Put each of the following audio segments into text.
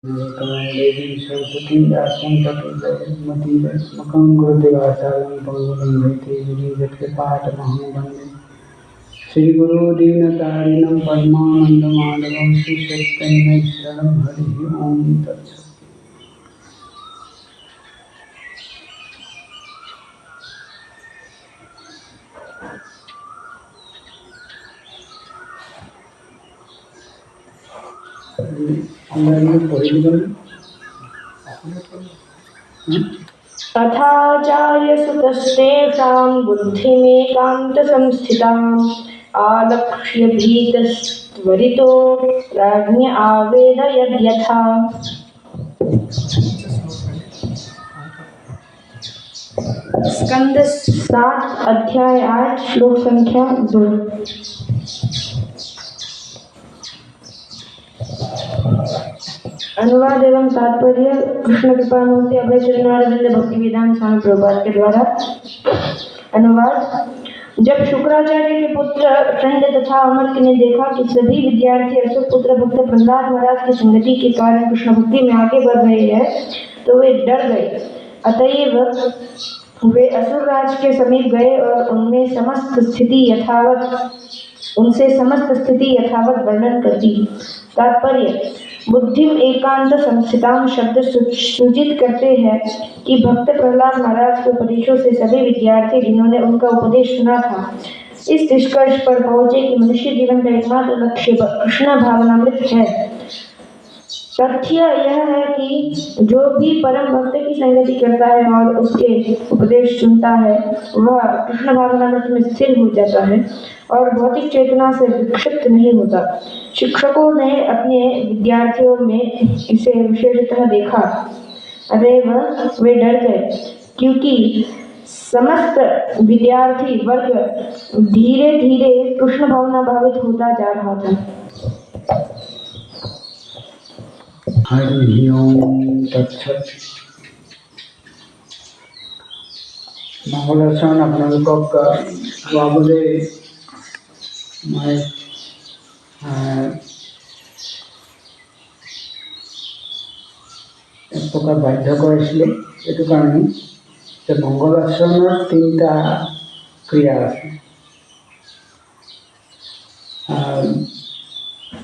देवी सरस्वती व्यासं ततो जयमतीवैष्णवं गुरुदेवाचार्यं पङ्गुलं भैतेर्यकृपाटमहं वन्दे श्रीगुरो दीनतारिणं परमानन्दमाधवं श्रीचैतन्यैश्वरं हरिः ओं तत्सत्। तथाचार्यसुतस्तेषां बुद्धिमेकान्तसंस्थिताम् आलक्ष्य भीतस्त्वरितो राज्ञ आवेदयद्यथा। स्कंद 7 अध्याय 8 श्लोक संख्या 2। अनुवाद एवं तात्पर्य कृष्ण कृपामूर्ति अभय चरणारविंद भक्ति वेदांत स्वामी प्रभुपाद के द्वारा। अनुवाद। जब शुक्राचार्य के पुत्र खंड तथा अमर्क ने देखा कि सभी विद्यार्थी अशोक पुत्र भक्त प्रहलाद महाराज की संगति के कारण कृष्ण भक्ति में आगे बढ़ रहे हैं तो वे डर गए। अतएव वे असुरराज के समीप गए और उनसे समस्त स्थिति यथावत वर्णन कर दी। तात्पर्य। बुद्धि एकांत संस्थिताम शब्द सूचित करते हैं कि भक्त प्रहलाद महाराज के उपदेशों से सभी विद्यार्थी जिन्होंने उनका उपदेश सुना था इस निष्कर्ष पर पहुंचे कि मनुष्य जीवन का एकमात्र लक्ष्य कृष्ण भावनामृत है। तथ्य यह है कि जो भी परम भक्त की संगति करता है और उसके उपदेश सुनता है वह कृष्ण भावनामृत में स्थिर हो जाता है और भौतिक चेतना से विक्षिप्त नहीं होता। शिक्षकों ने अपने विद्यार्थियों में इसे विशेषतः देखा। अतएव वे डर गए क्योंकि समस्त विद्यार्थी वर्ग धीरे धीरे कृष्ण भावना भावित होता जा रहा था। हरि ओम तत्सत्। মঙ্গলাচৰণ আপোনালোকক গাবলৈ মই এক প্ৰকাৰ বাধ্য কৰাইছিলোঁ। এইটো কাৰণে যে মঙ্গলাচৰণৰ 3টা ক্ৰিয়া আছে।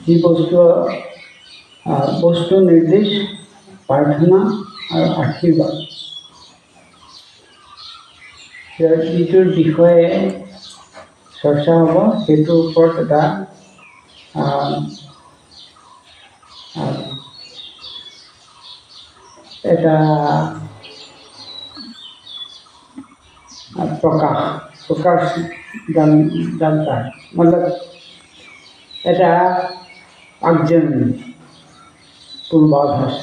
যি বস্তু নিৰ্দেশ, প্ৰাৰ্থনা আৰু আশীৰ্বাদ। যিটোৰ বিষয়ে চৰ্চা হ'ব সেইটোৰ ওপৰত এটা प्रकाश जानता है, मतलब এটা আগজননী পূৰ্বাভাস।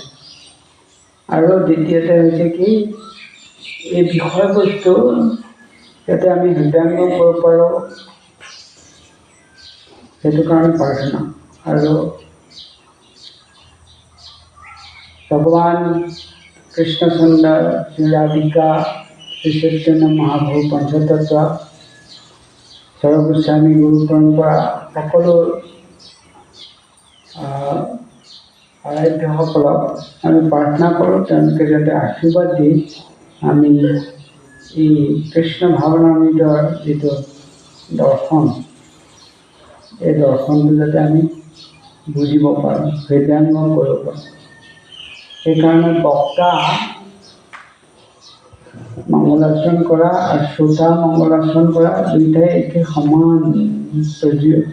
আৰু দ্বিতীয়তে হৈছে কি এই বিষয়বস্তু যাতে আমি হৃদয়ঙ্গম কৰিব পাৰোঁ সেইটো কাৰণে প্ৰাৰ্থনা। আৰু ভগৱান কৃষ্ণচন্দ্ৰ, শ্ৰী ৰাধিকা, শ্ৰী চৈতন্য মহাপ্ৰভু, পঞ্চতত্ত্ব, সৰ্বগোস্বামী, গুৰু পৰম্পৰা সকলো আৰাধ্যসকলক আমি প্ৰাৰ্থনা কৰোঁ তেওঁলোকে যাতে আশীৰ্বাদ দি আমি এই কৃষ্ণ ভাৱনামৃতৰ যিটো দৰ্শন এই দৰ্শনটো যাতে আমি বুজিব পাৰোঁ, হৃদয়ঙ্গম কৰিব পাৰোঁ। সেইকাৰণে বক্তা মঙ্গলাচৰণ কৰা আৰু শ্ৰোতা মঙ্গলাচৰণ কৰা দুয়োটাই একে সমান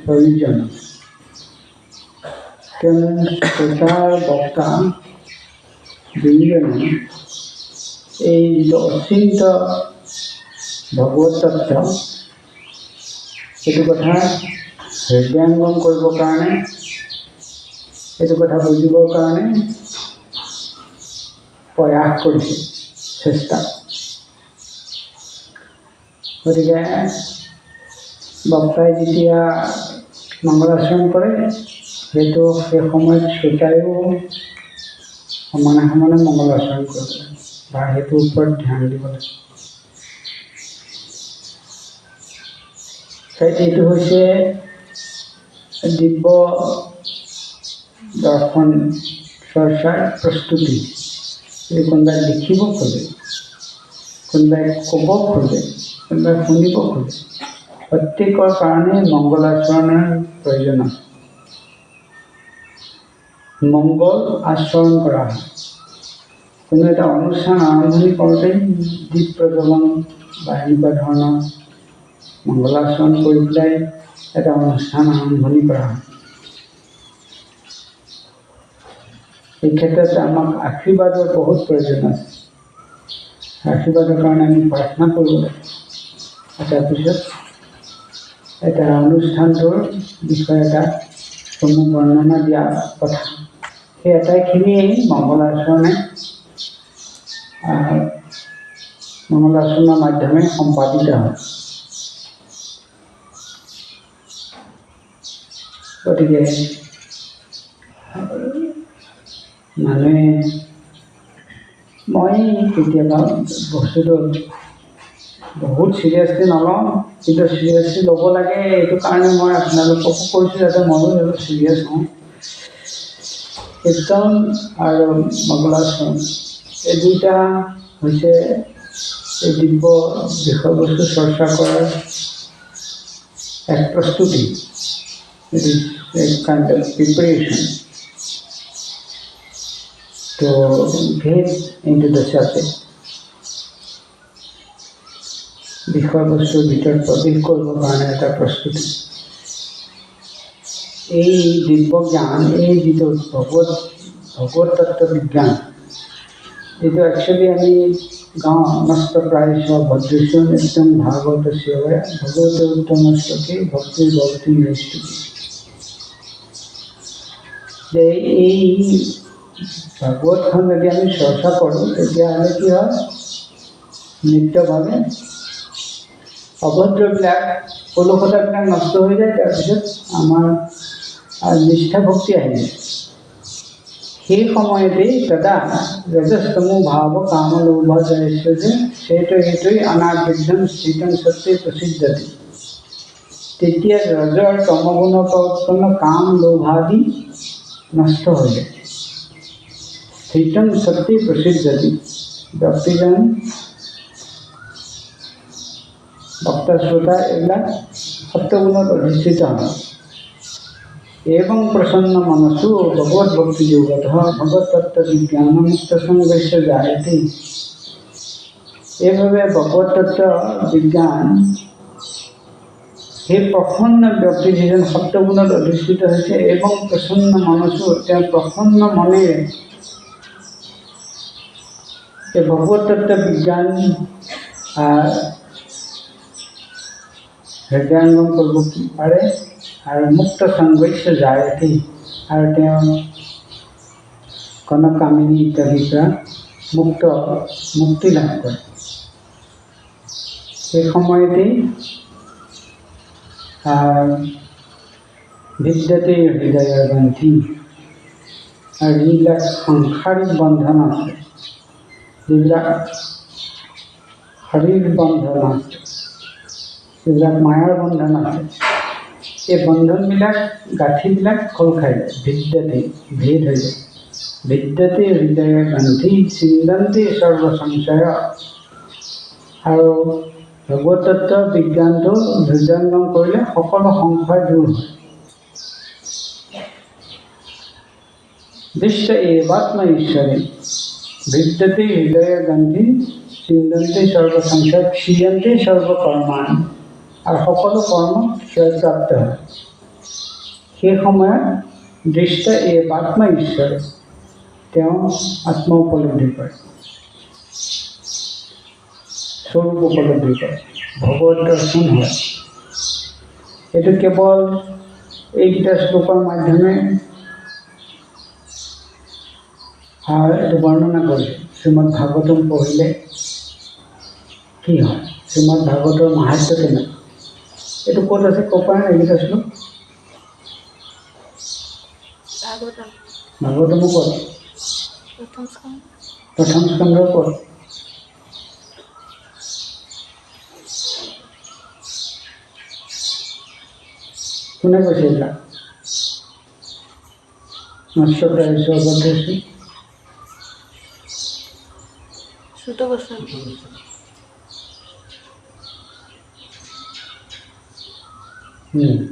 প্ৰয়োজন। কিয়নো শ্ৰোতা আৰু বক্তা দুয়োজনে এই যিটো অচিন্ত ভগৱত তত্ত্ব সেইটো কথা হৃদয়ঙ্গম কৰিবৰ কাৰণে, সেইটো কথা বুজিবৰ কাৰণে প্ৰয়াস কৰিছে, চেষ্টা। গতিকে বক্তাই যেতিয়া মঙ্গলাচৰণ কৰে সেইটো সেই সময়ত শ্ৰোতায়ো সমানে সমানে মঙ্গলাচৰণ কৰিব লাগে বা সেইটোৰ ওপৰত ধ্যান দিব লাগে। এইটো হৈছে দিব্য দৰ্শন চৰ্চাৰ প্ৰস্তুতি। যদি কোনোবাই লিখিব খোজে, কোনোবাই ক'ব খোজে, কোনোবাই শুনিব খোজে, প্ৰত্যেকৰ কাৰণে মংগলাচৰণৰ প্ৰয়োজন আছে। মংগল আচৰণ কৰা হয়। কোনো এটা অনুষ্ঠান আৰম্ভণি কৰোঁতেই দীপ প্ৰজ্বলন বা এনেকুৱা ধৰণৰ মংগলাচৰণ কৰি পেলাই এটা অনুষ্ঠান আৰম্ভণি কৰা হয়। এই ক্ষেত্ৰত আমাক আশীৰ্বাদৰ বহুত প্ৰয়োজন আছে। আশীৰ্বাদৰ কাৰণে আমি প্ৰাৰ্থনা কৰিব লাগে। তাৰপিছত এটা অনুষ্ঠানটোৰ বিষয়ে এটা চমু বৰ্ণনা দিয়া কথা, সেই আটাইখিনিয়েই মংগলাচৰণৰ মাধ্যমে সম্পাদিত হয়। গতিকে মানুহে, মই কেতিয়াবা বস্তুটো বহুত চিৰিয়াছলি নলওঁ, কিন্তু চিৰিয়াছলি ল'ব লাগে। এইটো কাৰণে মই আপোনালোককো কৈছোঁ যাতে ময়ো অলপ চিৰিয়াছ হওঁ। কীৰ্তন আৰু মংগলাচৰণ এই দুইটা হৈছে এই দিব্য বিষয়বস্তু চৰ্চা কৰাৰ এক প্ৰস্তুতি। It is a kind of preparation to get into the subject. বিষয়বস্তুৰ ভিতৰত প্ৰৱেশ কৰিবৰ কাৰণে এটা প্ৰস্তুতি। এই দিব্য জ্ঞান, এই যিটো ভগৱত তত্ত্ব বিজ্ঞান, এইটো একচুৱেলি আমি গাঁও নষ্টপ্ৰায় ভদ্ৰেশ্বৰ নিত্যম ভাগৱত সেৱায় ভগৱতে উত্তমস্তকে ভক্তিৰ ভক্তি নৈস্তুতি। যে এই ভাগৱতখন যদি আমি চৰ্চা কৰোঁ, তেতিয়াহ'লে কি হয়, নিত্যভাৱে অভদ্ৰবিলাক, কলুষতাবিলাক নষ্ট হৈ যায়। তাৰপিছত আমাৰ নিষ্ঠা ভক্তি আহি যায়। সেই সময়তেই তদা ৰজস্তমো ভাৱ কাম লোভ জয়স্য যে সেইটোৱেই অনাবৃদ্ধম স্থিতম সত্যে প্ৰসিদ্ধতি। তেতিয়া ৰজৰ তমগুণৰ পৰা উৎপন্ন কাম লোভাদি নষ্ট হৈ যায়। স্থিতম সত্যে প্ৰসিদ্ধতি, ব্যক্তিজন বক্তা শ্ৰোতা এইবিলাক সত্যগুণত অধিষ্ঠিত হয়। এবং প্ৰসন্ন মনসু ভগৱত ভক্তি যোগত ভগৱত তত্ত্ব বিজ্ঞান মুক্ত সংঘৰ্ষ জায়তে। এইভাবে ভগৱত তত্ত্ব বিজ্ঞান, সেই প্ৰসন্ন ব্যক্তি যিজন সত্যগুণত অধিষ্ঠিত হৈছে, এবং প্ৰসন্ন মনসু, তেওঁ প্ৰসন্ন মনেৰে এই ভগৱত তত্ত্ব বিজ্ঞান হৃদয়ংগম কৰিব পাৰে। আৰু মুক্ত সংঘৰ্ষ জায়তে, আৰু তেওঁ কনকামিনী ইত্যাদিৰ পৰা মুক্তি লাভ কৰে। সেই সময়তেই বিদ্যতে হৃদয়ৰ গ্ৰন্থি, আৰু যিবিলাক সাংসাৰিক বন্ধন আছে, যিবিলাক শৰীৰ বন্ধন আছে, যিবিলাক মায়াৰ বন্ধন আছে, এই বন্ধনবিলাক গাঁঠিবিলাক খোল খাই যায়। বিদ্যতে ভেদ হৈ যায়। বিদ্যতে হৃদয় গ্ৰন্থি চিন্দন্তে সৰ্ব সংশয়। আৰু ভগৱত তত্ত্ব বিজ্ঞানটো হৃদয়ংগম কৰিলে সকলো সংশয় দূৰ হয়। দৃষ্ট এবাত্ম ঈশ্বৰে বিদ্যতে হৃদয় গ্ৰন্থি চিন্দন্তে সৰ্ব সংশয় ক্ষীয়ন্তে সৰ্বকৰ্মান। আৰু সকলো কৰ্ম ক্ষয়প্ৰাপ্ত হয়। সেই সময়ত দৃষ্ট এবাত্ম ঈশ্বৰে, তেওঁ আত্ম উপলব্ধি কৰে, স্বৰূপ উপলব্ধি কৰে, ভগৱত দৰ্শন হয়। এইটো কেৱল এইকেইটা শ্লোকৰ মাধ্যমে এইটো বৰ্ণনা কৰিছে। শ্ৰীমদ ভাগৱতম পঢ়িলে কি হয়, শ্ৰীমদ ভাগৱতৰ মাহাত্ম্য কেনেকুৱা, এইটো ক'ত আছে, ক'ৰ পৰা এইকেইটা শ্লোক? ভাগৱতমো ক'ত? প্ৰথম স্কন্ধৰ ক'ত? কোনে কৈছে এইবিলাক? মৎস্য অভদ্ৰেশী সুত গোস্বামী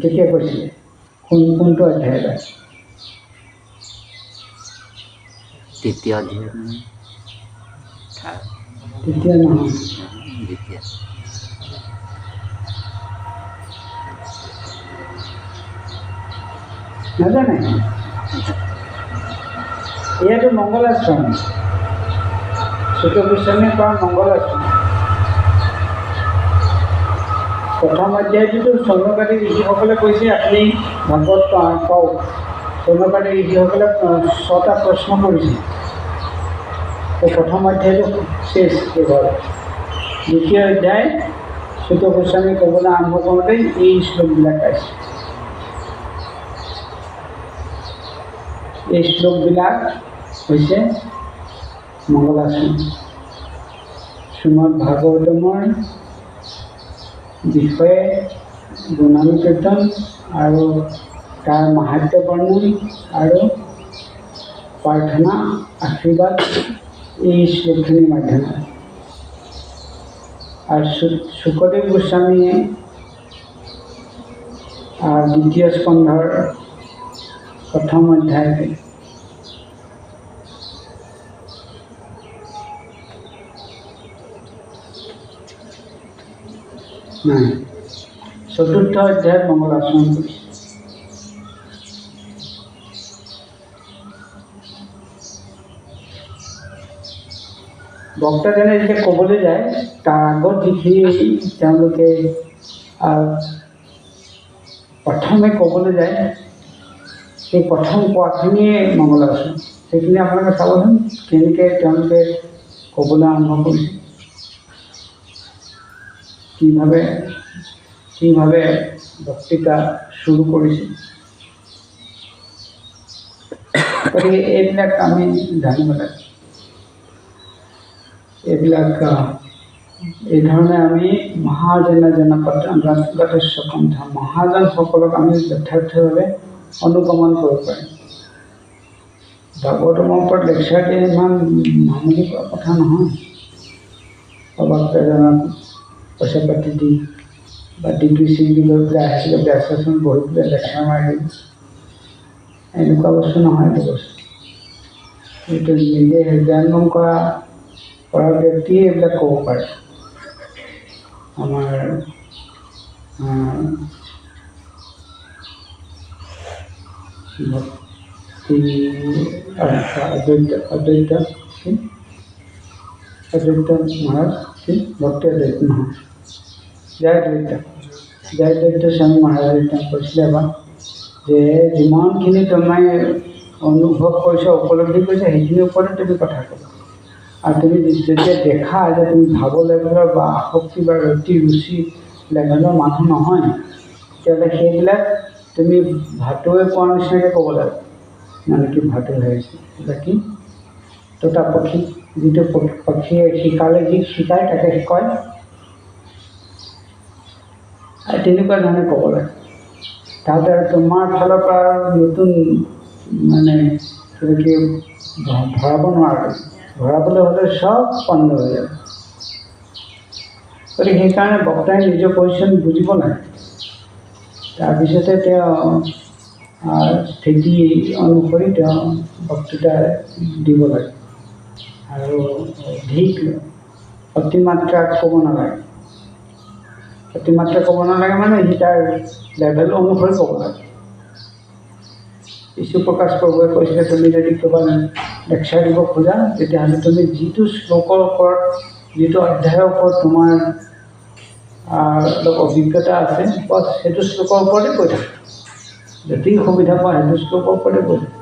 কেতিয়া কৈছিলে কোনটো অধ্যায়ত তৃতীয় অধ্যায় তৃতীয় নহয় দ্বিতীয় নাজানে এয়াতো মংগলাশ্ৰম সুত গোস্বামীয়ে কৰা মংগলাশ্ৰম প্ৰথম অধ্যায়টোতো চন্দ্ৰকাতি ঋষিসকলে কৈছে আপুনি ভাগৱত কওক চন্দ্ৰকাতি ঋষিসকলে 6টা প্ৰশ্ন কৰিছে প্ৰথম অধ্যায়টো শেষ কেৱল দ্বিতীয় অধ্যায় সুত গোস্বামী ক'বলৈ আৰম্ভ কৰোঁতে এই শ্লোকবিলাক পাইছে এই শ্লোকবিলাক হৈছে মংগলাশ্ৰম শ্ৰীমদ ভাগৱতমৰ বিষয়ে গুণানুকীৰ্তন আৰু তাৰ মাহাত্ম্য বৰ্ণন আৰু প্ৰাৰ্থনা আশীৰ্বাদ এই শ্লোকখিনিৰ মাধ্যমে আৰু শুকদেৱ গোস্বামীয়ে দ্বিতীয় স্কন্ধৰ প্ৰথম অধ্যায়তে নাই চতুৰ্থ অধ্যায়ত মংগলাচৰণ কৰিছে বক্তাজনে যেতিয়া ক'বলৈ যায় তাৰ আগত যিখিনি তেওঁলোকে প্ৰথমে ক'বলৈ যায় সেই প্ৰথম কোৱাখিনিয়ে মংগলাচৰণ সেইখিনি আপোনালোকে চাবচোন কেনেকৈ তেওঁলোকে ক'বলৈ আৰম্ভ কৰিছে কিভাৱে বক্তৃতা শুৰু কৰিছে গতিকে এইবিলাক আমি জানিব লাগে এইবিলাক এই ধৰণে আমি মহাজনা জনপদস্য পন্থা মহাজনসকলক আমি যথাৰ্থভাৱে অনুগমন কৰিব পাৰিম ভাগৱতৰ ওপৰত লেকচাৰ দিয়ে ইমান মামুলি কথা নহয় অবাক্তাজনক পইচা পাতি দি বা ডিগ্ৰী চিগ্ৰী লৈ পেলাই আহিছিলে ব্যাসাসন বহি পেলাই লেকচাৰ মাৰি দিম এনেকুৱা বস্তু নহয় এইটো বস্তু এইটো নিজে হৃদয়ংগম কৰা ব্যক্তিয়ে এইবিলাক ক'ব পাৰে আমাৰ অদ্বৈত মহাৰাজ ভক্তি অদ্বৈত নহয় জয়দ্বৈত স্বামী মহাৰাজে তেওঁ কৈছিলে এবাৰ যে যিমানখিনি তুমি অনুভৱ কৰিছা উপলব্ধি কৰিছা সেইখিনিৰ ওপৰতে তুমি কথা ক'বা আৰু তুমি যেতিয়া দেখা যে তুমি ভাব লেভেলৰ বা আসক্তি বা ৰুচি লেভেলৰ মানুহ নহয় তেতিয়াহ'লে সেইবিলাক তুমি ভাটৌৱে কোৱাৰ নিচিনাকৈ ক'ব লাগে মানে কি ভাটৌ হেৰিছে কি তোতা পক্ষী যিটো পক্ষীয়ে শিকালে যি শিকায় তাকে কয় আৰু তেনেকুৱা ধৰণে ক'ব লাগে তাত আৰু তোমাৰ ফালৰ পৰা নতুন মানে কি ভৰাব নোৱাৰে ভৰাবলৈ হ'লে চব বন্ধ হৈ যাব গতিকে সেইকাৰণে বক্তাই নিজৰ পজিশ্যন বুজিব লাগে তাৰপিছতে তেওঁ স্থিতি অনুসৰি তেওঁ বক্তৃতা দিব লাগে আৰু অধিক অতিমাত্ৰা ক'ব নালাগে অতিমাত্ৰা ক'ব নালাগে মানে সি তাৰ লেভেল অনুসৰি ক'ব লাগে যীশু প্ৰকাশ প্ৰভুৱে কৈছিলে তুমি যদি ক'ৰবাত লেকচাৰ দিব খোজা তেতিয়াহ'লে তুমি যিটো শ্লোকৰ ওপৰত যিটো অধ্যায়ৰ ওপৰত তোমাৰ অলপ অভিজ্ঞতা আছে বছ সেইটো শ্লোকৰ ওপৰতে কৈ থাকা যদি সুবিধা পোৱা সেইটো শ্লোকৰ ওপৰতে কৈ থাকা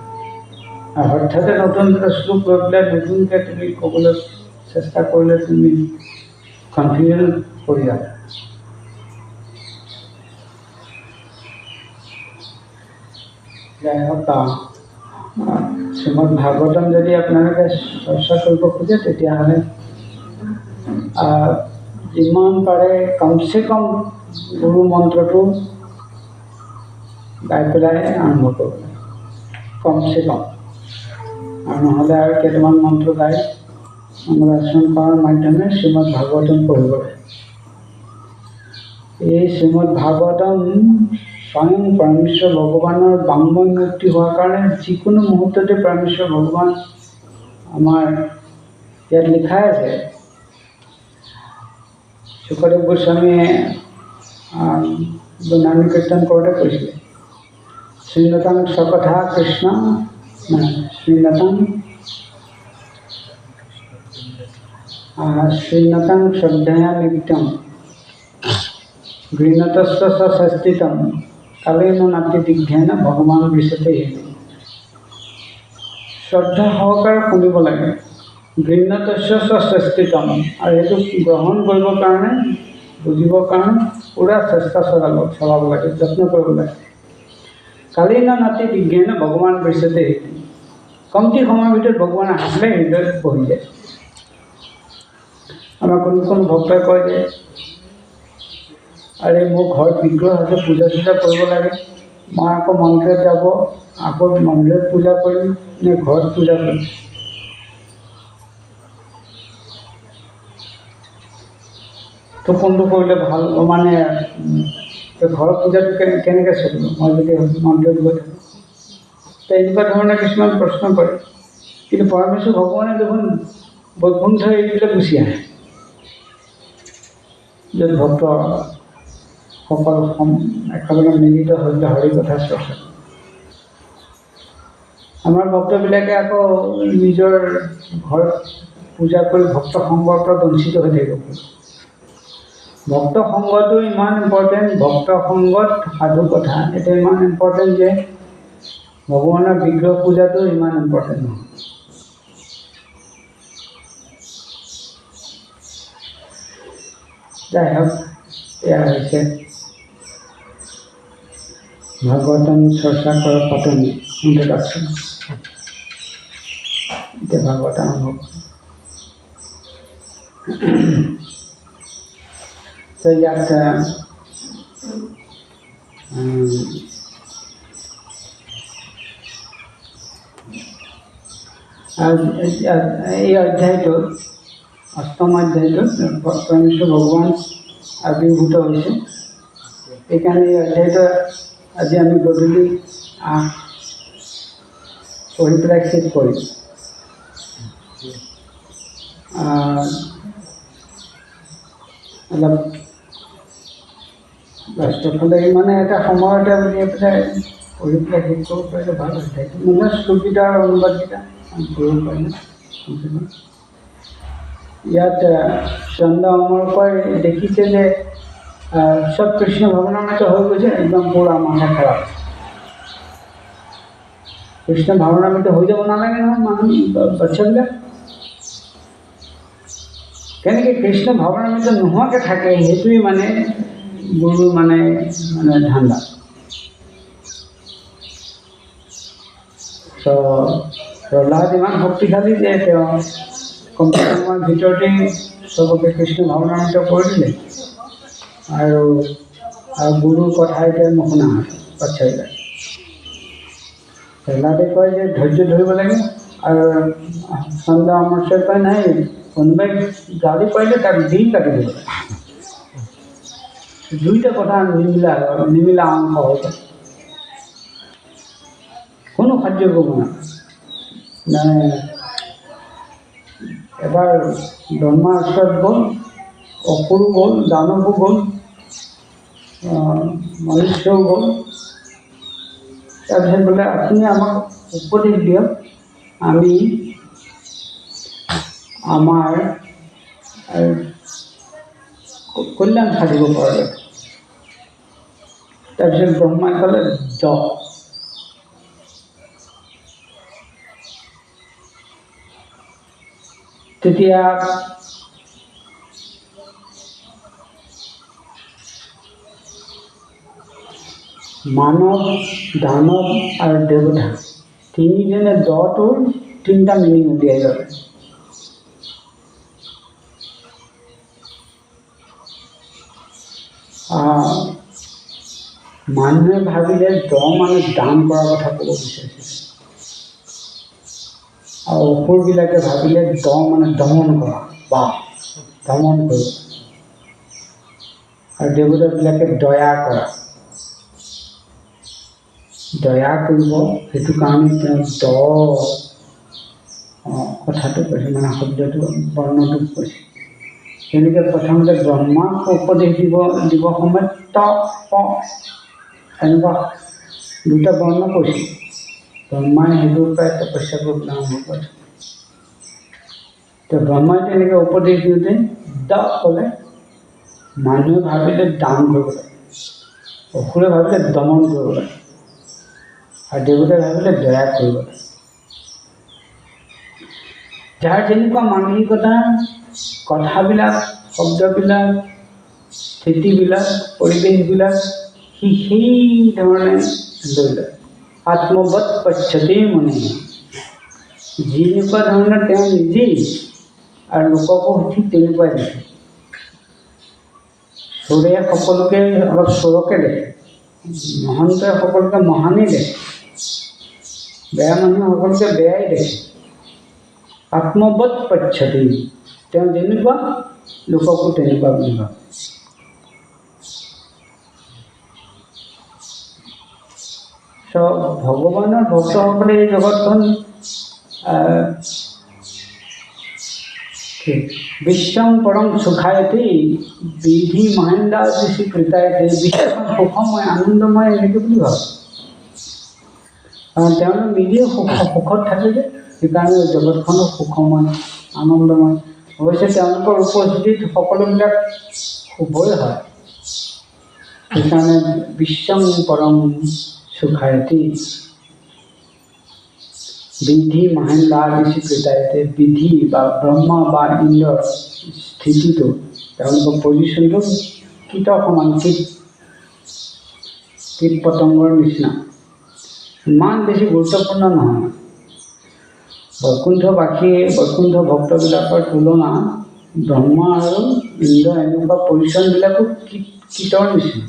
আৰু হঠাতে নতুন এটা শ্লোক লৈ পেলাই নতুনকৈ তুমি ক'বলৈ চেষ্টা কৰিলে তুমি কনফিউজন কৰি যাবা যাই হওক শ্ৰীমদ ভাগৱতম যদি আপোনালোকে চৰ্চা কৰিব খোজে তেতিয়াহ'লে যিমান পাৰে কমচে কম গুৰু মন্ত্ৰটো গাই পেলাই আৰম্ভ কৰিব লাগে কমচে কম, আৰু নহ'লে আৰু কেইটামান মন্ত্ৰ গাই মংগলাচৰণ কৰাৰ মাধ্যমে শ্ৰীমদ ভাগৱতম পঢ়িব লাগে। এই শ্ৰীমদ ভাগৱতম স্বয়ং পৰমেশ্বৰ ভগৱানৰ বাংময় মূৰ্তি হোৱাৰ কাৰণে যিকোনো মুহূৰ্ততে পৰমেশ্বৰ ভগৱান আমাৰ ইয়াত লিখাই আছে। সুখদেৱ গোস্বামীয়ে নাম কীৰ্তন কৰোঁতে কৈছিলে, শ্ৰীনতং স্বকথা কৃষ্ণ শ্ৰীনতং শ্ৰীনতং শ্ৰদ্ধয়া নিত্যম গৃহীতস্য সস্থিতম কালেন নাতি বিঘ্নেন ভগৱান বিচতে। শ্ৰদ্ধা সহকাৰে শুনিব লাগে, গৃহীতস্য সস্থিতম, আৰু এইটো গ্ৰহণ কৰিবৰ কাৰণে বুজিবৰ কাৰণে পুৰা চেষ্টা চলাব লাগে, যত্ন কৰিব লাগে। কালেন নাতি বিঘ্নেন ভগৱান বিচতে, কমটি সময়ৰ ভিতৰত ভগৱান আহিলে হৃদয়ত বহি যায়। আমাৰ কোনো ভক্তই কয় যে আৰে মোৰ ঘৰত বিগ্ৰহ আছে, পূজা চূজা কৰিব লাগে, মই আকৌ মন্দিৰত যাব, আকৌ মন্দিৰত পূজা কৰিম নে ঘৰত পূজা কৰিম? তো কোনটো কৰিলে ভাল, মানে ঘৰৰ পূজাটো কেনেকৈ চলিব মই যদি মন্দিৰত গৈ থাকোঁ? তো এনেকুৱা ধৰণে কিছুমান প্ৰশ্ন কৰে। কিন্তু পৰমেশ্বৰ ভগৱানে দেখোন বৈকুণ্ঠ এৰি পেলাই গুচি আহে, য'ত ভক্ত সকল একেলগে মিলিত হৈ হৰি কথা চৰ্চা। আমাৰ ভক্তবিলাকে আকৌ নিজৰ ঘৰত পূজা কৰি ভক্ত সংগৰ পৰা বঞ্চিত হৈ থাকিব। ভক্ত সংগটো ইমান ইম্পৰ্টেণ্ট, ভক্ত সংগত সাধু কথা এটা ইমান ইম্পৰ্টেণ্ট যে ভগৱানৰ বিগ্ৰহ পূজাটো ইমান ইম্পৰ্টেণ্ট নহয়। যাই হওক, এয়া হৈছে ভাগৱতম চৰ্চা কৰা পাতনি ইন্ট্ৰডাকশ্যন। এতিয়া ভাগৱত আৰম্ভ তো ইয়াত এই অধ্যায়টোত অষ্টম অধ্যায়টোত পৰমেশ্বৰ ভগৱান আবিৰ্ভূত হৈছে। সেইকাৰণে এই অধ্যায়টো আজি আমি গধূলি পঢ়ি পেলাই শেষ কৰিম। অলপ লাষ্টৰফালে মানে এটা সময়তে উলিয়াই পেলাই পঢ়ি পেলাই শেষ কৰিব পাৰিলে ভাল হৈছে। মানে শ্লোককেইটা আৰু অনুবাদকেইটা পঢ়িব পাৰিলে। ইয়াত চন্দ্ৰ অমৰ পৰাই দেখিছে যে চব কৃষ্ণ ভাৱনামৃত হৈ গৈছে, একদম পুৰা মাথা খাৰাপ। কৃষ্ণ ভাৱনামৃত হৈ যাব নালাগে নহয় মানুহ বাচ্চাবিলাক। কেনেকৈ কৃষ্ণ ভাৱনামৃত নোহোৱাকৈ থাকে সেইটোৱেই মানে গুৰু মানে ধান্দা। তো প্ৰহ্লাদ ইমান শক্তিশালী যে তেওঁ কমকৈ সময়ৰ ভিতৰতেই চবকে কৃষ্ণ ভাৱনামৃত কৰি দিলে, আৰু গুৰুৰ কথা এতিয়া নুশুনা হয় বাচ্চাবিলাক। প্ৰহ্লাদে কয় যে ধৈৰ্য ধৰিব লাগে, আৰু চন্দ্ৰ অমৰ্চই কয় নাই, কোনোবাই গালি পাৰিলে তাক দি কাটি দিব লাগে। দুইটা কথা নিমিলা অংশ হৈ যায়, কোনো সাহায্য কৰিব মানে এবাৰ ব্ৰহ্মাৰ ওচৰত গ'ল, অসুৰো গ'ল, দানৱো গ'ল, মনুষ্যও গ'ল। তাৰপিছত বোলে আপুনি আমাক উপদেশ দিয়ক, আমি আমাৰ কল্যাণ সাধিব পৰা। তাৰপিছত ব্ৰহ্মাই ক'লে তেতিয়া মানৱ, দানৱ আৰু দেৱতা তিনিজনে দটোৰ তিনিটা মিনিং উলিয়াই ল'লে। মানুহে ভাবিলে দ মানে দান কৰাৰ কথা ক'ব বিচাৰিছে, আৰু অসুৰবিলাকে ভাবিলে মানে দমন কৰা বা দমন কৰিব, আৰু দেৱতাবিলাকে দয়া কৰা, দয়া কৰিব। সেইটো কাৰণে তেওঁ কথাটো কৈছে, মানে শব্দটো বৰ্ণটো কৈছে। তেনেকৈ প্ৰথমতে ব্ৰহ্মাক উপদেশ দিব সময়ত এনেকুৱা দুটা বৰ্ণ কৈছে। ব্ৰহ্মাই সেইটোৰ পৰাই তপস্যা কৰিবলৈ আৰম্ভ কৰে। তো ব্ৰহ্মাই তেনেকৈ উপদেশ দিওঁতে ক'লে, মানুহে ভাবিলে দান কৰিব লাগে, অসুৰে ভাবিলে দমন কৰিব লাগে, আৰু দেৱতাই ভাবিলে দয়া কৰিব লাগে। যাৰ যেনেকুৱা মানসিকতা, কথাবিলাক, শব্দবিলাক, স্থিতিবিলাক, পৰিৱেশবিলাক সেই ধৰণে লৈ লয়। আত্মবৎ পশ্যতে মনে, যেনেকুৱা ধৰণৰ তেওঁ নিজেই আৰু লোককো ঠিক তেনেকুৱাই দেখে। চোৰে সকলোকে অলপ চোৰকে দেখে, মহান্তই সকলোকে মহানেই দেখে, বেয়া মানুহ সকলোকে বেয়াই দেখে। আত্মবৎ পশ্যতে, তেওঁ যেনেকুৱা লোককো তেনেকুৱা বুলি ভাবে। ভগৱানৰ ভক্তসকলে এই জগতখন বিশ্বং পৰম সুখায়তে বিধি মহেন্দ্ৰা ঋষি কৃতায়তে, বিশ্বখন সুখময় আনন্দময় এনেকৈ বুলি ভাবে। কাৰণ তেওঁলোক নিজেই সুখত থাকে যে, সেইকাৰণে জগতখনো সুখময় আনন্দময়। অৱশ্যে তেওঁলোকৰ উপস্থিতিত সকলোবিলাক শুভই হয়। সেইকাৰণে বিশ্বং পৰম সুখায়তে বিধি মহেন্দ্ৰা ঋষি কৃতায়তে, বিধি বা ব্ৰহ্মা বা ইন্দ্ৰৰ স্থিতিটো, তেওঁলোকৰ পজিশ্যনটো কীটৰ সমান, কীট পতংগৰ নিচিনা, ইমান বেছি গুৰুত্বপূৰ্ণ নহয়। বৈকুণ্ঠ ভক্তবিলাকৰ তুলনা ব্ৰহ্মা আৰু ইন্দ্ৰ এনেকুৱা পজিশ্যনবিলাকো কীটৰ নিচিনা।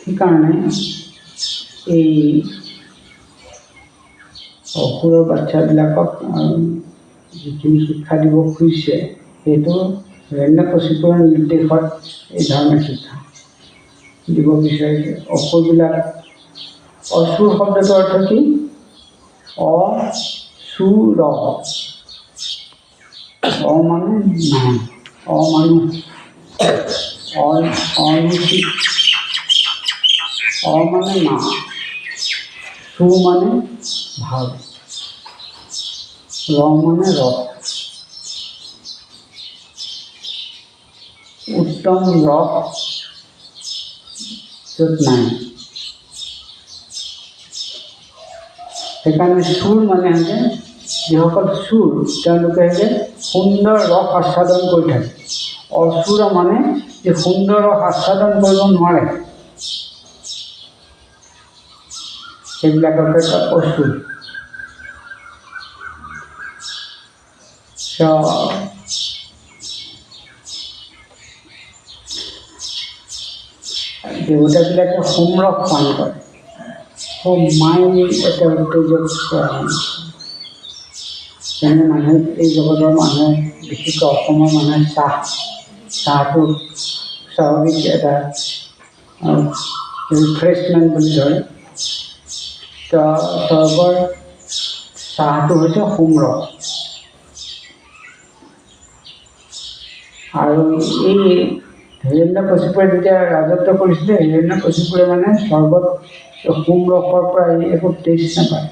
সেইকাৰণে এই অসুৰৰ বাচ্চাবিলাকক যিখিনি শিক্ষা দিব খুজিছে, সেইটো হিৰণ্যকশিপুৰ নিৰ্দেশত এই ধৰণৰ শিক্ষা দিব বিচাৰিছে। অসুৰবিলাক, অসুৰ শব্দটোৰ অৰ্থ কি? অসুৰ, মানে নহয়, অমানুষ, অনুচিত, মানে না, সু মানে ভাল, মানে ৰস, উত্তম ৰস য'ত নাই। সেইকাৰণে চুৰ মানে হৈছে, যিসকল চুৰ তেওঁলোকে হৈছে সুন্দৰ ৰস আস্বাদন কৰি থাকে। অসুৰ মানে যে সুন্দৰ ৰস আস্বাদন কৰিব নোৱাৰে, সেইবিলাককে অসুৰ। দেৱতাবিলাকে সোমৰস পান কৰে। মাই এটা উত্তেজক যেনে মানুহে, এই জগতৰ মানুহে, বিশেষকৈ অসমৰ মানুহে চাহটো স্বাভাৱিক এটা ৰিফ্ৰেছমেণ্ট বুলি ধৰে। স্বৰ্গৰ চাহটো হৈছে সোমৰস। আৰু এই হিৰণ্যকশিপুৰে যেতিয়া ৰাজত্ব কৰিছিলে, হিৰণ্যকশিপুৰে মানে স্বৰ্গত সোমৰসৰ পৰা একো টেষ্ট নাপায়।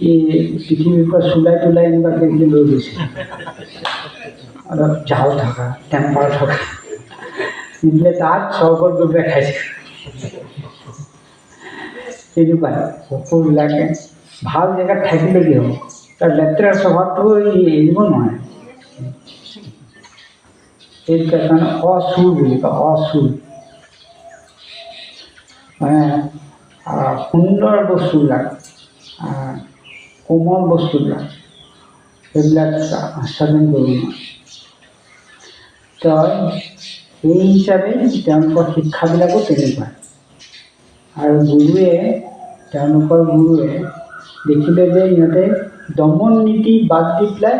এই পৃথিৱীৰ পৰা চুলাই তোলাই এনেকুৱাকৈ লৈ গৈছে, অলপ জাল থকা, টেম্পাৰ থকা, নিদিলে তাত স্বৰ্গত গৈ পেলাই খাইছে। তেনেকুৱা অসুৰবিলাকে ভাল জেগাত থাকিলে কি হ'ব, তাৰ লেতেৰা স্বভাৱটো এৰিব নোৱাৰে। সেইটো কাৰণে অচুৰ বুলি কয়। অচুৰ মানে সুন্দৰ বস্তুবিলাক, কোমল বস্তুবিলাক, সেইবিলাক আস্বাদন কৰিব নোৱাৰে। সেই হিচাপে তেওঁলোকৰ শিক্ষাবিলাকো তেনেকুৱা। আৰু গুৰুৱে দেখিলে যে ইহঁতে দমন নীতি বাদ দি পেলাই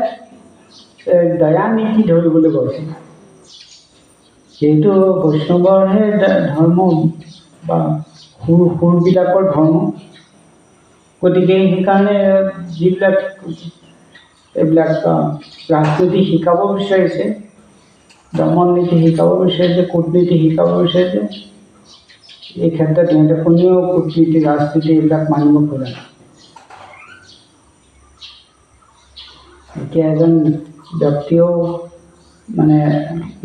দয়া নীতি ধৰিবলৈ কৈছে। যিহেতু বৈষ্ণৱৰহে ধৰ্ম বা সুৰবিলাকৰ ধৰ্ম, গতিকে সেইকাৰণে যিবিলাক এইবিলাক ৰাজনীতি শিকাব বিচাৰিছে, দমন নীতি শিকাব বিচাৰিছে, কূটনীতি শিকাব বিচাৰিছে, এই ক্ষেত্ৰত সিহঁতে কোনেও কূটনীতি ৰাজনীতি এইবিলাক মানিব খোজা নাই। এতিয়া এজন ব্যক্তিয়েও মানে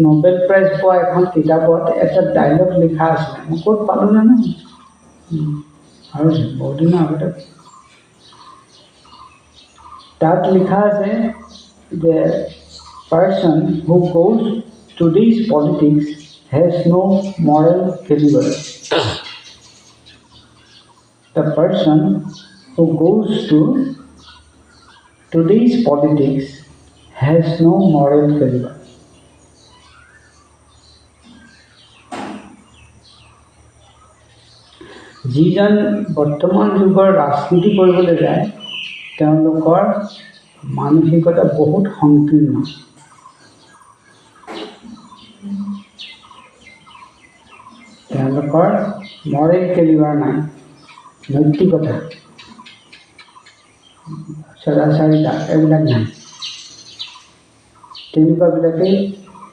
নোবেল প্ৰাইজ পোৱা এখন কিতাপত এটা ডাইলগ লিখা আছিলে, মই ক'ত পালোঁ জানো, আৰু বহুত দিনৰ আগতে তাত লিখা আছে যে person who goes to these politics has no moral caliber. The person who goes to these politics has no moral caliber. যিজন বৰ্তমান যুগৰ ৰাজনীতি কৰিবলৈ যায় তেওঁলোকৰ মানসিকতা বহুত সংকীৰ্ণ। তেওঁলোকৰ মৰেল কেলিবাৰ নাই, নৈতিকতা, সদাচাৰিতা এইবিলাক নাই। তেনেকুৱাবিলাকেই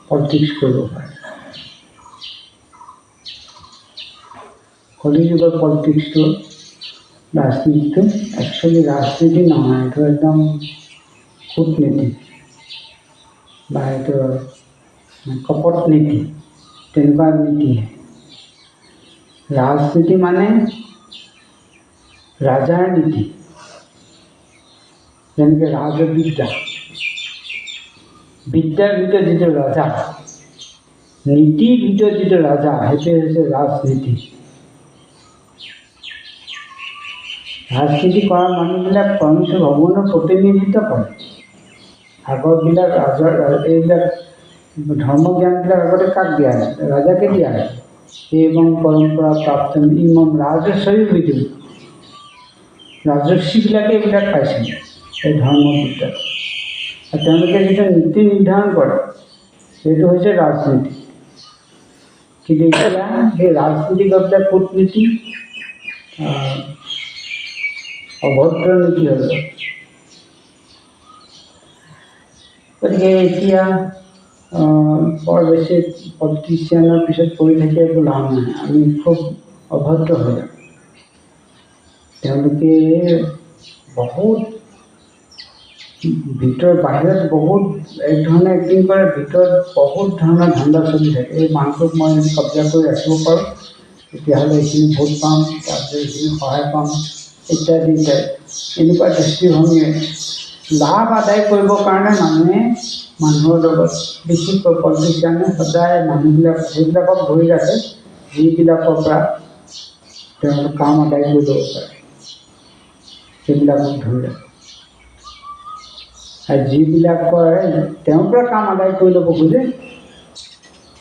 পলিটিক্স কৰিব পাৰে। কলি যুগৰ পলিটিক্সটো ৰাজনীতিটো একচুৱেলি ৰাজনীতি নহয়, এইটো একদম কূটনীতি বা এইটো কপট নীতি, তেনেকুৱা নীতিহে। ৰাজনীতি মানে ৰাজাৰ নীতি, যেনেকৈ ৰাজবিদ্যা, বিদ্যাৰ ভিতৰত যিটো ৰজা, নীতিৰ ভিতৰত যিটো ৰজা, সেইটোৱে হৈছে ৰাজনীতি। ৰাজনীতি কৰা মানুহবিলাক পৰমেশ্বৰ ভগৱানৰ প্ৰতিনিধিত্ব কৰে। আগৰবিলাক এইবিলাক ধৰ্মজ্ঞানবিলাক আগতে কাক দিয়া হৈছিল? ৰজাকে দিয়া হৈছিল। এবং পৰম্পৰা প্ৰাপ্ত ইমম ৰাজস্বয়ী বিদু, ৰাজস্বীবিলাকে এইবিলাক পাইছিল এই ধৰ্মবিদ্যাত। আৰু তেওঁলোকে যেতিয়া নীতি নিৰ্ধাৰণ কৰে সেইটো হৈছে ৰাজনীতি। কিন্তু এতিয়া সেই ৰাজনীতিকবিলাক কূটনীতি, অভদ্ৰ নীতি হৈ গ'ল। গতিকে এতিয়া বৰ বেছি পলিটিচিয়ানৰ পিছত পৰি থাকি একো লাভ নাই, আমি খুব অভদ্ৰ হৈ যাম। তেওঁলোকে বহুত বাহিৰত বহুত এক ধৰণে এক্টিং কৰে, ভিতৰত বহুত ধৰণৰ ধান্দা চলি থাকে। এই মানুহটোক মই যদি কব্জা কৰি ৰাখিব পাৰোঁ তেতিয়াহ'লে এইখিনি ভোট পাম, তাৰপিছত এইখিনি সহায় পাম ইত্যাদি ইত্যাদি। এনেকুৱা দৃষ্টিভংগীৰে লাভ আদায় কৰিবৰ কাৰণে মানুহে মানুহৰ লগত বিশেষকৈ পলিটিচিয়ানে সদায় সেইবিলাকক ধৰি ৰাখে যিবিলাকৰ পৰা তেওঁলোকে কাম আদায় কৰি ল'ব পাৰে, সেইবিলাকক ধৰি ৰাখে। আৰু যিবিলাকৰ তেওঁৰ পৰা কাম আদায় কৰি ল'ব খোজে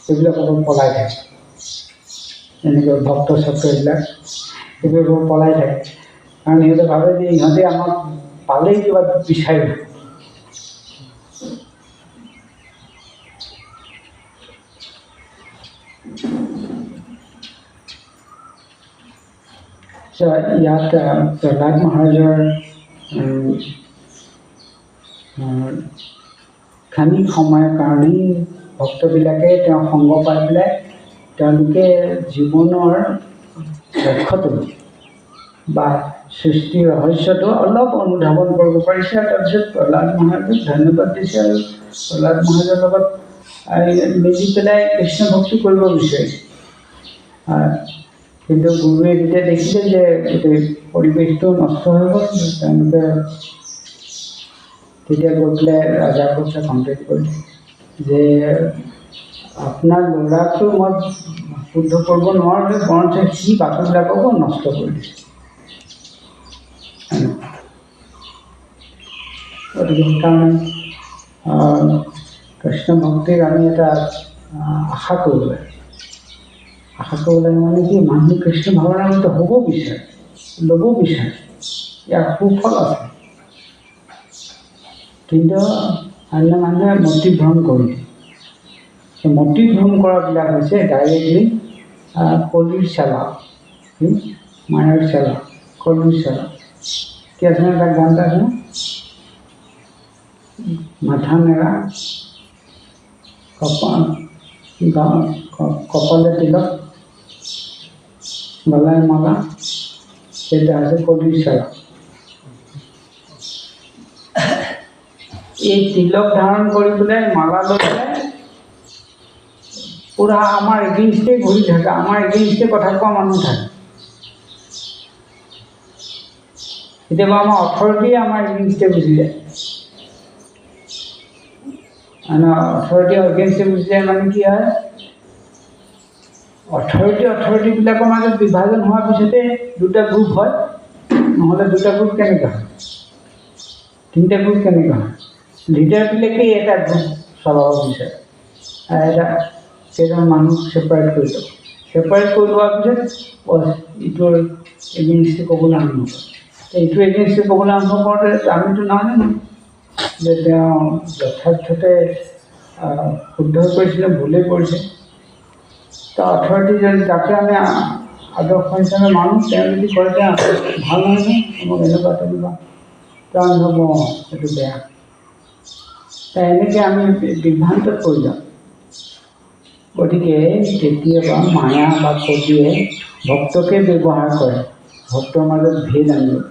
সেইবিলাকৰ পলাই থাকে। এনেকৈ ভক্ত চক্ৰ এইবিলাক পলাই থাকে, কাৰণ সিহঁতে ভাবে যে ইহঁতে আমাক পালেই কিবা বিচাৰিব। ইয়াত প্ৰহ্লাদ মহাৰাজৰ ক্ষণিক সময়ৰ কাৰণেই ভক্তবিলাকে তেওঁ সংগ পাই পেলাই তেওঁলোকে জীৱনৰ লক্ষ্যটো বা সৃষ্টিৰ ৰহস্যটো অলপ অনুধাৱন কৰিব পাৰিছে। আৰু তাৰপিছত প্ৰহ্লাদ মহাৰাজক ধন্যবাদ দিছে আৰু প্ৰহ্লাদ মহাৰাজৰ লগত মিলি পেলাই কৃষ্ণ ভক্তি কৰিব বিচাৰিছে। কিন্তু গুৰুৱে যেতিয়া দেখিলে যে গোটেই পৰিৱেশটো নষ্ট হৈ গ'ল, তেওঁলোকে তেতিয়া গৈ পেলাই ৰাজাৰ কথা কণ্টেক্ট কৰিলে যে আপোনাৰ ল'ৰাকটো মই শুদ্ধ কৰিব নোৱাৰোঁ, বৰঞ্চ সি বাকীবিলাককো নষ্ট কৰি দিছে। গতিকে সেইকাৰণে কৃষ্ণ ভক্তিৰ আমি এটা আশা কৰিব লাগে। আশা কৰিব লাগে মানে কি মানুহ কৃষ্ণ ভাৱনামৃত হ'ব বিচাৰে, ল'ব বিচাৰে, ইয়াৰ সুফল আছে। কিন্তু অন্য মানুহে মতিভ্ৰম কৰি দিয়ে। সেই মতিভ্ৰম কৰাবিলাক হৈছে ডাইৰেক্টলি কলিৰ চেলা, মায়াৰ চেলা, কলিৰ চেলা। কি আছে তাক গান এটা আছে, মাথা নেৰা কপালে তিলক গলায় মালা, সেটা আছে কলিৰ চেলা। এই তিলক ধাৰণ কৰি পেলাই মালা লৈ পেলাই পুৰা আমাৰ এগেইনষ্টে ঘূৰি থাকে, আমাৰ এগেইনষ্টে কথা কোৱা মানুহ থাকে। কেতিয়াবা আমাৰ অথৰিটিয়ে আমাৰ এগেইনষ্টে বুজি যায়, অথৰিটি এগেইনষ্টে বুজি যায় মানে কি হয়, অথৰিটিবিলাকৰ মাজত বিভাজন হোৱাৰ পিছতে দুটা গ্ৰুপ হয়, নহ'লে দুটা গ্ৰুপ কেনেকৈ হয়, তিনিটা গ্ৰুপ কেনেকৈ হয়। লিডাৰবিলাকেই এটা গ্ৰুপ চলাব বিচাৰে, এটা কেইজন মানুহ ছেপাৰেট কৰি লওক, ছেপাৰেট কৰি লোৱাৰ পিছত ইটোৰ এগেইনষ্টে ক'বলৈ আৰম্ভ কৰে। এইটো এগেইনষ্টে ক'বলৈ আৰম্ভ কৰোঁতে আমিতো নাজানো যে তেওঁ যথাৰ্থতে শুদ্ধ কৰিছিলে, ভুলেই কৰিছে। তাৰ অথৰিটি যদি তাকে আমি আদৰ্শ হিচাপে মানুহ, তেওঁ যদি কয় যে ভাল নহয়, আমাক এনেকুৱা তেনেকুৱা, তেওঁ হ'ব সেইটো বেয়া। এনেকৈ আমি বিভ্ৰান্তত পৰি যাওঁ। গতিকে কেতিয়াবা মায়া বা কলিয়ে ভক্তকে ব্যৱহাৰ কৰে, ভক্তৰ মাজত ভেদ আনিব।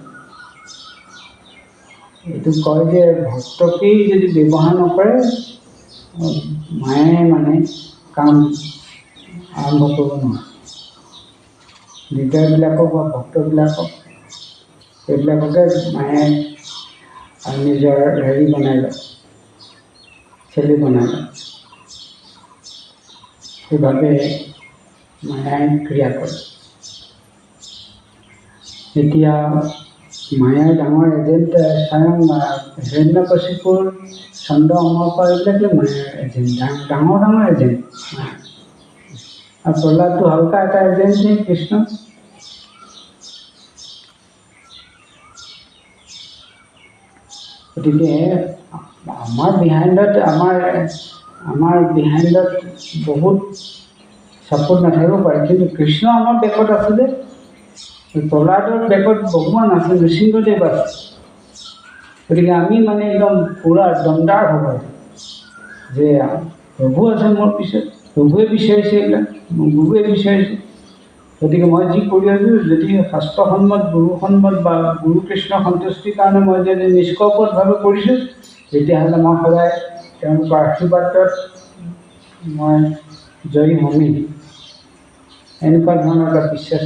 এইটো কয় যে ভক্তকেই যদি ব্যৱহাৰ নকৰে, মায়াই মানে কাম আৰম্ভ কৰিব নোৱাৰে। লিডাৰবিলাকক বা ভক্তবিলাকক এইবিলাককে মায়াই নিজৰ হেৰি বনাই লয়, চেলি বনাই লয়। সেইভাৱে মায়াই ক্ৰিয়া কৰে। এতিয়া মায়াৰ ডাঙৰ এজেণ্ট স্বয়ং হিৰণ্যকশিপুৰ, চন্দ্ৰ অমৰকৰ এইবিলাকে মায়াৰ এজেণ্ট, ডাঙৰ ডাঙৰ এজেণ্ট। আৰু প্ৰহ্লাদটো হালকা এটা এজেণ্টহে কৃষ্ণ। গতিকে আমাৰ বিহাইণ্ডত বহুত ছাপোৰ্ট নাথাকিব পাৰে, কিন্তু কৃষ্ণ আমাৰ বেকত আছে যে। প্ৰহ্লাদৰ বেকত ভগৱান আছে, নৃসিংহদেৱ আছে। গতিকে আমি মানে একদম পুৰা দমদাৰ হ'ব যে প্ৰভু আছে মোৰ পিছত, প্ৰভুৱে বিচাৰিছে এইবিলাক, গুৰুৱে বিচাৰিছে। গতিকে মই যি কৰি আছোঁ, যদি শাস্ত্ৰসন্মত, গুৰুসন্মত বা গুৰু কৃষ্ণ সন্তুষ্টিৰ কাৰণে মই যদি নিষ্কপটভাৱে কৰিছোঁ, তেতিয়াহ'লে মই সদায় তেওঁলোকৰ আশীৰ্বাদত মই জয়ী হ'মেই। এনেকুৱা ধৰণৰ এটা বিশ্বাস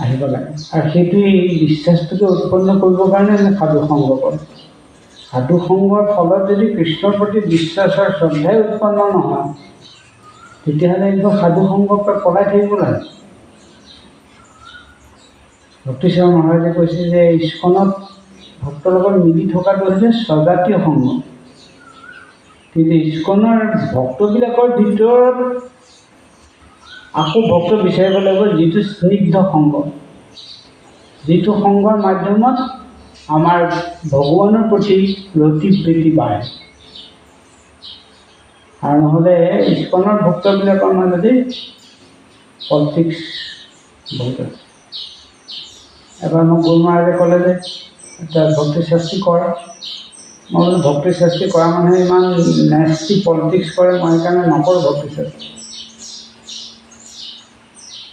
আহিব লাগে। আৰু সেইটোৱে বিশ্বাসটোকে উৎপন্ন কৰিবৰ কাৰণে আমি সাধুসংগ কৰোঁ। সাধুসংগৰ ফলত যদি কৃষ্ণৰ প্ৰতি বিশ্বাস আৰু শ্ৰদ্ধাই উৎপন্ন নহয়, তেতিয়াহ'লে এইবোৰ সাধুসংগৰ পৰা পলাই থাকিব লাগে। ভক্তিস্বৰূপ মহাৰাজে কৈছে যে ইস্কনত ভক্তৰ লগত মিলি থকাটো হৈছে স্বজাতীয় সংগ, কিন্তু ইস্কনৰ ভক্তবিলাকৰ ভিতৰত আকৌ ভক্ত বিচাৰিব লাগিব যিটো স্নিগ্ধ সংগ, যিটো সংগৰ মাধ্যমত আমাৰ ভগৱানৰ প্ৰতি ৰতি প্ৰীতি বাঢ়ে। আৰু নহ'লে ইস্কনৰ ভক্তবিলাকৰ মাজতে পলিটিক্স বহুত আছে। এবাৰ মোক গুৰু মহাৰাজে ক'লে যে এটা ভক্তি শাস্তি কৰা, মই বোলো ভক্তি শাস্তি কৰা মানুহে ইমান নেষ্টি পলিটিক্স কৰে, মই সেইকাৰণে নকৰোঁ ভক্তি শাস্তি।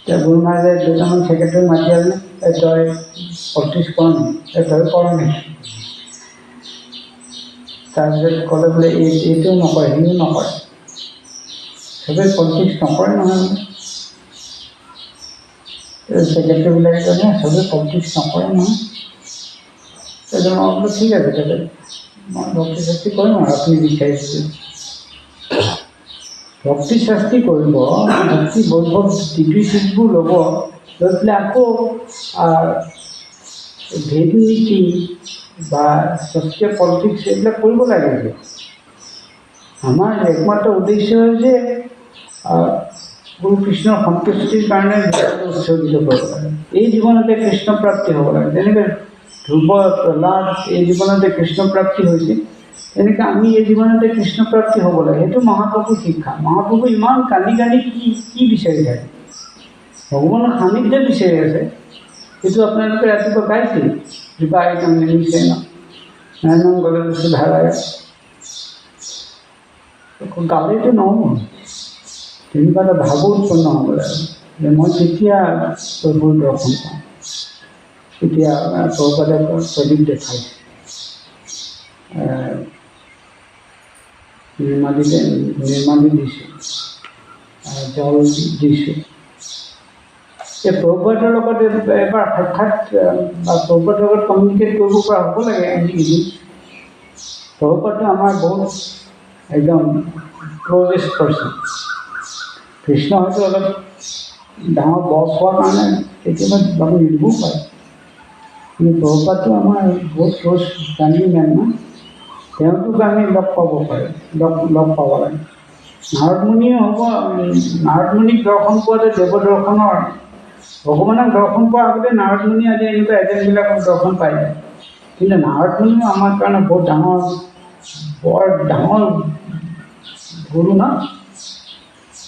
এতিয়া গুৰু মহাৰাজে দুটামান ছেক্ৰেটাৰী মাতি আনিলে, তই পলিটিক্স কৰ নেকি, তই কৰ নেকি? তাৰপিছত ক'লে বোলে এইটোও নকৰে, সিও নকৰে, চবেই পলিটিক্স নকৰে নহয় বোলে। ছেক্ৰেটাৰীবিলাকে কয় নহয় চবেই পলিটিক্স নকৰে নহয়। তাৰপিছত মই বোলো ঠিক আছে, তেতিয়া মই ভক্তি শাস্তি কৰিম আৰু আপুনি বিচাৰিছে। ভক্তি শাস্তি কৰিব, ভক্তি বৈভৱ ডিগ্ৰী চিটবোৰ ল'ব, লৈ পেলাই আকৌ ভেদ নীতি বা শাস্ত্ৰীয় পলিটিক্স এইবিলাক কৰিব লাগে। আমাৰ একমাত্ৰ উদ্দেশ্য হৈছে গুৰু কৃষ্ণৰ সন্তুষ্টিৰ কাৰণে জীৱনটো উৎসৰ্গিত কৰিব লাগে। এই জীৱনতে কৃষ্ণ প্ৰাপ্তি হ'ব লাগে। যেনেকৈ ধ্ৰুৱ প্ৰহ্লাদ এই জীৱনতে কৃষ্ণ প্ৰাপ্তি হৈছে, এনেকৈ আমি এই জীৱনতে কৃষ্ণ প্ৰাপ্তি হ'ব লাগে। সেইটো মহাপ্ৰভুৰ শিক্ষা। মহাপ্ৰভু ইমান কান্দি কান্দি কি বিচাৰি থাকে? ভগৱানৰ সান্নিধ্য বিচাৰি আছে। সেইটো আপোনালোকে ৰাতিপুৱা গাইছিল, কৃপা একদম নিমিছে ন নাৰায়ণ গ'লে ধাৰাই গালেতো নহ'ব, তেনেকুৱা এটা ভাৱ উৎপন্ন হ'ব লাগে যে মই কেতিয়া প্ৰভুৰ দৰ্শন পাওঁ, তেতিয়া প্ৰভুপাদে প্ৰদীপ দেখাইছে, নিৰ্মালি দিছোঁ, জল দিছোঁ। এই প্ৰভুপাদৰ লগত এবাৰ সাক্ষাৎ বা প্ৰভুপাদৰ লগত কমিউনিকেট কৰিব পৰা হ'ব লাগে। আমি প্ৰভুপাদটো আমাৰ বহুত একদম ক্ল'জেষ্ট পাৰ্চন। কৃষ্ণ হয়তো অলপ ডাঙৰ বছ হোৱাৰ কাৰণে কেতিয়াবা লগ নিদিবও পাৰে, কিন্তু প্ৰভুপাদটো আমাৰ বহুত ক্ল'জ ফেমিলি মেন ন, তেওঁটোক আমি লগ পাব পাৰে, লগ পাব লাগে। নাৰদমুনিও হ'ব, নাৰদমুনিক দৰ্শন পোৱাতে দেৱ দৰ্শনৰ ভগৱানক দৰ্শন পোৱাৰ আগতে নাৰদমুনি আদি এনেকুৱা এজেণ্টবিলাকক দৰ্শন পাই যায়। কিন্তু নাৰদমুনিও আমাৰ কাৰণে বহুত বৰ ডাঙৰ গুৰু ন,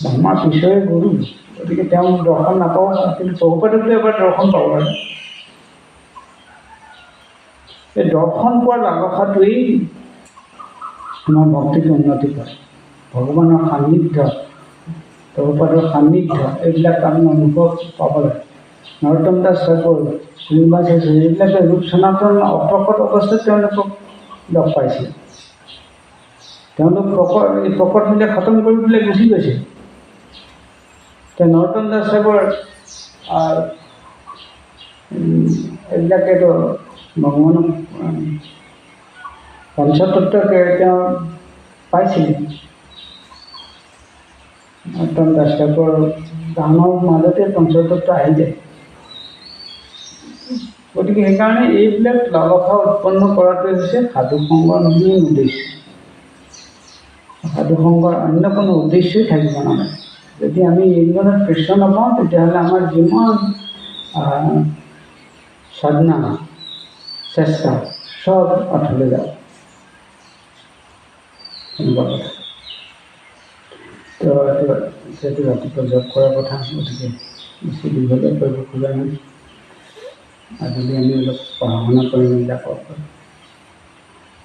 আমাৰ পিছৰে গুৰু, গতিকে তেওঁ দৰ্শন নাপাব, কিন্তু প্ৰভুপাদকটো এবাৰ দৰ্শন পাব লাগে। এই দৰ্শন পোৱাৰ লালসাটোৱেই আমাৰ ভক্তিটো উন্নতি কৰে। ভগৱানৰ সান্নিধ্য, প্ৰভুপাদৰ সান্নিধ্য এইবিলাক আমি অনুভৱ পাব লাগে। নৰোত্তম দাস ঠাকুৰ, শ্ৰীনিবাস এইবিলাকে ৰূপ সনাতন অপ্ৰকট অৱস্থাত তেওঁলোকক লগ পাইছিল। তেওঁলোক এই প্ৰকটবিলাক খতম কৰি পেলাই গুচি গৈছিল। নৰোত্তম দাস ঠাকুৰ এইবিলাকেতো ভগৱানক পঞ্চতত্ত্বকে তেওঁ পাইছিলে। নৰোত্তম দাস ঠাকুৰ গানৰ মাজতে পঞ্চতত্ত্ব আহি যায়। গতিকে সেইকাৰণে এইবিলাক লালসা উৎপন্ন কৰাটোৱে হৈছে সাধু সংগৰ মেইন উদ্দেশ্য। সাধু সংগৰ অন্য কোনো উদ্দেশ্যই থাকিব নালাগে। যদি আমি এই জীৱনত কৃষ্ণ নাপাওঁ, তেতিয়াহ'লে আমাৰ যিমান সাধনা চেষ্টা চব অথলে যাব। এনেকুৱা কথা। তো যিহেতু ৰাতিপুৱা জব কৰাৰ কথা, গতিকে বেছি দীঘলীয়া কৰিব খোজা নাই। আবেলি আমি অলপ পঢ়া শুনা কৰি মেলি যাব পাৰোঁ।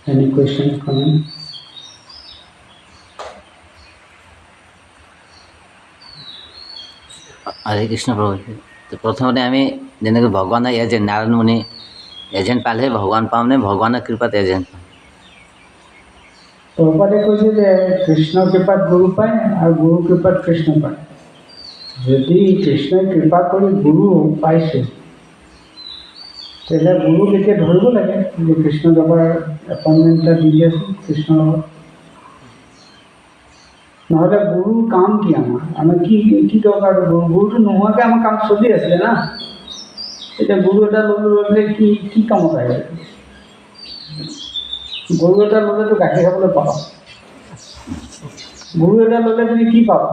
Any question comment? Hare Krishna প্ৰভু। তো প্ৰথমতে আমি যেনেকৈ ভগৱানৰ এজেণ্ট নাৰদমুনি এজেণ্ট পালেহে ভগৱান পাম নে ভগৱানৰ কৃপাত এজেণ্ট পাম? প্ৰভুপাদে কৈছে যে কৃষ্ণৰ কৃপাত গুৰু পায় আৰু গুৰুৰ কৃপাত কৃষ্ণ পায়। যদি কৃষ্ণই কৃপা কৰি গুৰু পাইছে, তেতিয়াহ'লে গুৰুক এতিয়া ধৰিব লাগে যে কৃষ্ণ যাবাৰ এপইণ্টমেণ্ট এটা দি দিয়াচোন কৃষ্ণৰ লগত। নহ'লে গুৰুৰ কাম কি? আমাৰ কি দৰকাৰ? গুৰুটো নোহোৱাকৈ আমাৰ কাম চলি আছিলে না। এতিয়া গুৰু এটা লৈ পেলাই কি কামত আহে? গৰু এটা ল'লেতো গাখীৰ খাবলৈ পাবা, গৰু এটা ল'লে তুমি কি পাবা?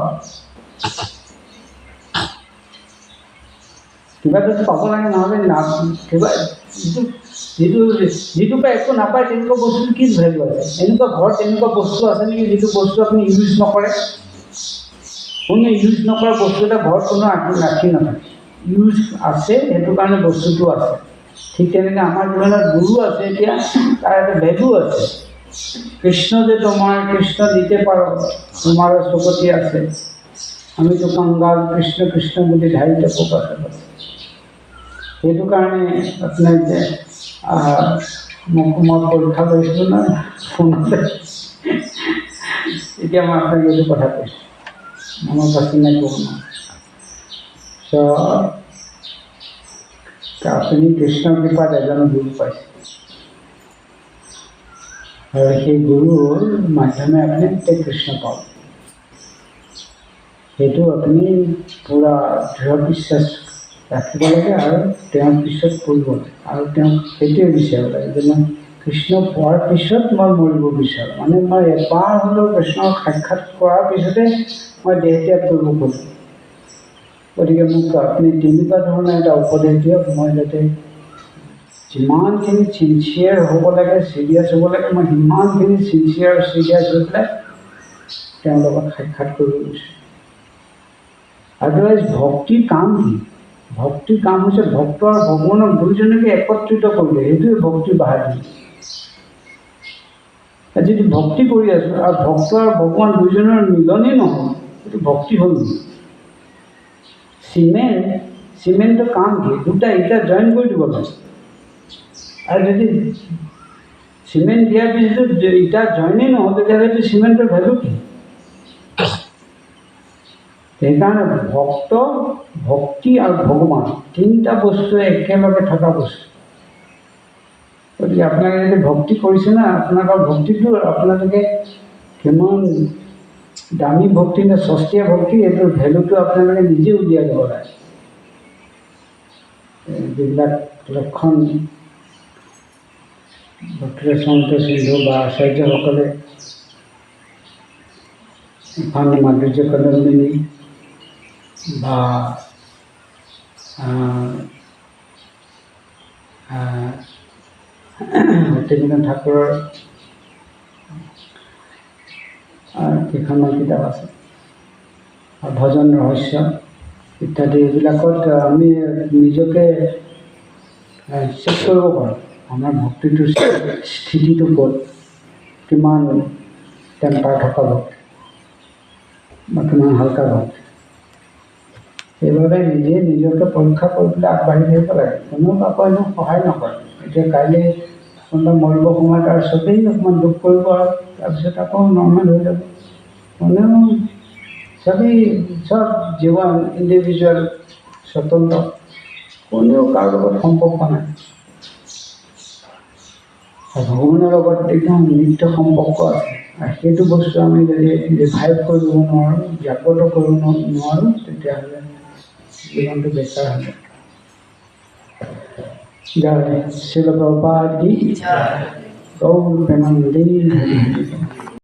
কিবা যদি পাব লাগে, নহ'লে কিবা যিটোৰ পৰা একো নাপায় তেনেকুৱা বস্তুটো কি ভেলু আছে? এনেকুৱা ঘৰত তেনেকুৱা বস্তু আছে নেকি যিটো বস্তু আপুনি ইউজ নকৰে? কোনো ইউজ নকৰা বস্তু এটা ঘৰত কোনো ৰাখি নাথাকে। ইউজ আছে, সেইটো কাৰণে বস্তুটো আছে। ঠিক তেনেকৈ আমাৰ জীৱনত গুৰু আছে, এতিয়া তাৰ এটা ভেলু আছে। কৃষ্ণ যে কৃষ্ণ দিতে পাৰো, তোমাৰো চকতি আছে, আমিতো কংগাল, কৃষ্ণ কৃষ্ণ বুলি ধাৰিত প্ৰকাশ আছে। সেইটো কাৰণে আপোনাৰ যে মই পৰীক্ষা কৰিছিলোঁ ন ফোনতে, এতিয়া মই আপোনাক এইটো কথা কৈছোঁ, আমাৰ পাচিনা ক'ব নোৱাৰোঁ। আপুনি কৃষ্ণৰ কৃপাত এজন গুৰু পাইছে, আৰু সেই গুৰুৰ মাধ্যমে আপুনি কৃষ্ণ পাব। সেইটো আপুনি পূৰা দৃঢ় বিশ্বাস ৰাখিব লাগে আৰু তেওঁৰ পিছত কৰিব লাগে। আৰু তেওঁক সেইটোৱে বিচাৰিব লাগে যে মই কৃষ্ণ পোৱাৰ পিছত মই মৰিব বিচাৰোঁ, মানে মই এবাৰ হ'লেও কৃষ্ণক সাক্ষাৎ কৰাৰ পিছতে মই দেহ ত্যাগ কৰিব খোজোঁ। গতিকে মোক আপুনি তেনেকুৱা ধৰণৰ এটা উপদেশ দিয়ক, মই যাতে যিমানখিনি ছিনচিয়াৰ হ'ব লাগে, চিৰিয়াছ হ'ব লাগে, মই সিমানখিনি ছিনচিয়াৰ আৰু চিৰিয়াছ হৈ পেলাই তেওঁৰ লগত সাক্ষাৎ কৰিব বিচাৰোঁ। আদাৰৱাইজ ভক্তিৰ কাম কি? ভক্তিৰ কাম হৈছে ভক্ত আৰু ভগৱানক দুয়োজনকে একত্ৰিত কৰিলে, সেইটোৱে ভক্তিৰ বাহাদুৰি। যদি ভক্তি কৰি আছোঁ আৰু ভক্ত আৰু ভগৱান দুয়োজনৰ মিলনেই নহয়, সেইটো ভক্তি হ'ল নেকি? চিমেণ্টৰ কাম কি? দুটা ইটা জইন কৰি দিব লাগে। আৰু যদি চিমেণ্ট দিয়াৰ পিছতো ইটা জইনেই নহয়, তেতিয়াহ'লে চিমেণ্টৰ ভেলু কি? সেইকাৰণে ভক্ত, ভক্তি আৰু ভগৱান তিনিটা বস্তুৱে একেলগে থকা বস্তু। গতিকে আপোনালোকে যদি ভক্তি কৰিছে না, আপোনালোকৰ ভক্তিটো আপোনালোকে কিমান দামী ভক্তি নে সস্তীয়া ভক্তি, এইটোৰ ভেলুটো আপোনালোকে নিজে উলিয়াই ল'ব লাগে। যিবিলাক লক্ষণ ভক্তিৰচন্দ্ৰ সিন্ধু বা আচাৰ্যসকলে এখন মাধুৰ্য কদম্বিনী বা ভক্তিবিনোদ ঠাকুৰৰ কেইখনমান কিতাপ আছে, ভজন ৰহস্য ইত্যাদি, এইবিলাকত আমি নিজকে চেক কৰিব পাৰোঁ আমাৰ ভক্তিটোৰ স্থিতিটো ক'ত, কিমান টেম্পাৰ থকা ভক্তি বা কিমান হালকা ভক্তি। সেইবাবে নিজে নিজকে পৰীক্ষা কৰি পেলাই আগবাঢ়ি থাকিব লাগে। কোনেও কাকো এনেও সহায় নকৰে। এতিয়া কাইলৈ কোনোবা মৰিব সময়ত আৰু চবেই অকণমান দুখ কৰিব আৰু তাৰপিছত আকৌ নৰ্মেল হৈ যাব। কোনেও চবেই চব জীৱন ইণ্ডিভিজুৱেল স্বতন্ত্ৰ, কোনেও কাৰো লগত সম্পৰ্ক নাই। ভগৱানৰ লগত একদম নিত্য সম্পৰ্ক আছে। আৰু সেইটো বস্তু আমি যদি ৰিভাইভ কৰিব নোৱাৰোঁ, জাগ্ৰত কৰিব নোৱাৰোঁ, তেতিয়াহ'লে জীৱনটো বেকাৰ হ'ব। জয় শিল প্ৰভুপাদ কি, গৌৰ প্ৰেমানন্দ।